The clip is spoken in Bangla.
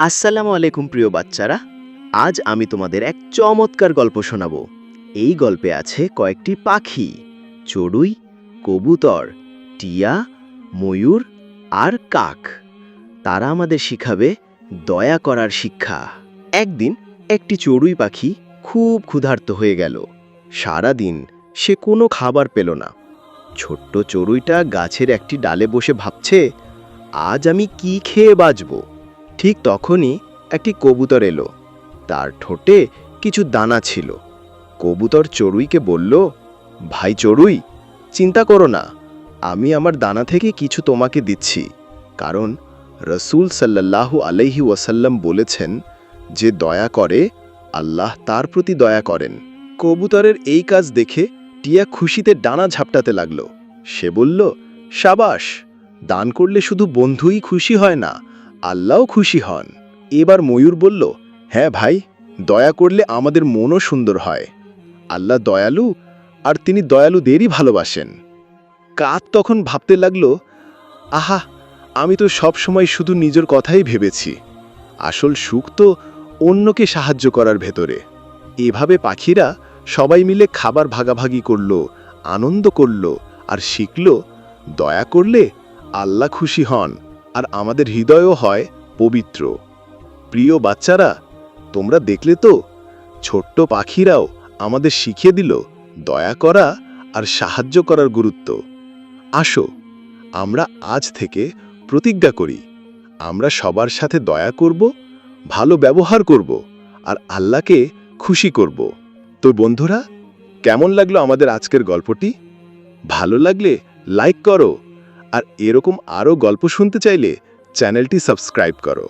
আসসালামু আলাইকুম প্রিয় বাচ্চারা। আজ আমি তোমাদের এক চমৎকার গল্প শোনাবো। এই গল্পে আছে কয়েকটি পাখি, চড়ুই, কবুতর, টিয়া, ময়ূর আর কাক। তারা আমাদের শিখাবে দয়া করার শিক্ষা। একদিন একটি চড়ুই পাখি খুব ক্ষুধার্ত হয়ে গেল। সারা দিন সে কোনো খাবার পেল না। ছোট্ট চড়ুইটা গাছের একটি ডালে বসে ভাবছে, আজ আমি কি খেয়ে বাঁচব। ঠিক তখনই একটি কবুতর এলো। তার ঠোঁটে কিছু দানা ছিল। কবুতর চড়ুইকে বলল, ভাই চড়ুই, চিন্তা করো না, আমি আমার দানা থেকে কিছু তোমাকে দিচ্ছি। কারণ রসূল সাল্লাল্লাহু আলাইহি ওয়াসাল্লাম বলেছেন, যে দয়া করে আল্লাহ তার প্রতি দয়া করেন। কবুতরের এই কাজ দেখে টিয়া খুশিতে ডানা ঝাপটাতে লাগলো। সে বলল, সাবাস, দান করলে শুধু বন্ধুই খুশি হয় না, আল্লাহও খুশি হন। এবার ময়ূর বলল, হ্যাঁ ভাই, দয়া করলে আমাদের মনও সুন্দর হয়। আল্লাহ দয়ালু, আর তিনি দয়ালুদেরই ভালোবাসেন। কাক তখন ভাবতে লাগল, আহা, আমি তো সব সময় শুধু নিজের কথাই ভেবেছি। আসল সুখ তো অন্যকে সাহায্য করার ভেতরে। এভাবে পাখিরা সবাই মিলে খাবার ভাগাভাগি করল, আনন্দ করল, আর শিখল দয়া করলে আল্লাহ খুশি হন, আর আমাদের হৃদয়ও হয় পবিত্র। প্রিয় বাচ্চারা, তোমরা দেখলে তো, ছোট্ট পাখিরাও আমাদের শিখিয়ে দিল দয়া করা আর সাহায্য করার গুরুত্ব। আসো, আমরা আজ থেকে প্রতিজ্ঞা করি, আমরা সবার সাথে দয়া করব, ভালো ব্যবহার করব, আর আল্লাহকে খুশি করব। তো বন্ধুরা, কেমন লাগলো আমাদের আজকের গল্পটি? ভালো লাগলে লাইক করো, আর এরকম আরও গল্প শুনতে চাইলে চ্যানেলটি সাবস্ক্রাইব করো।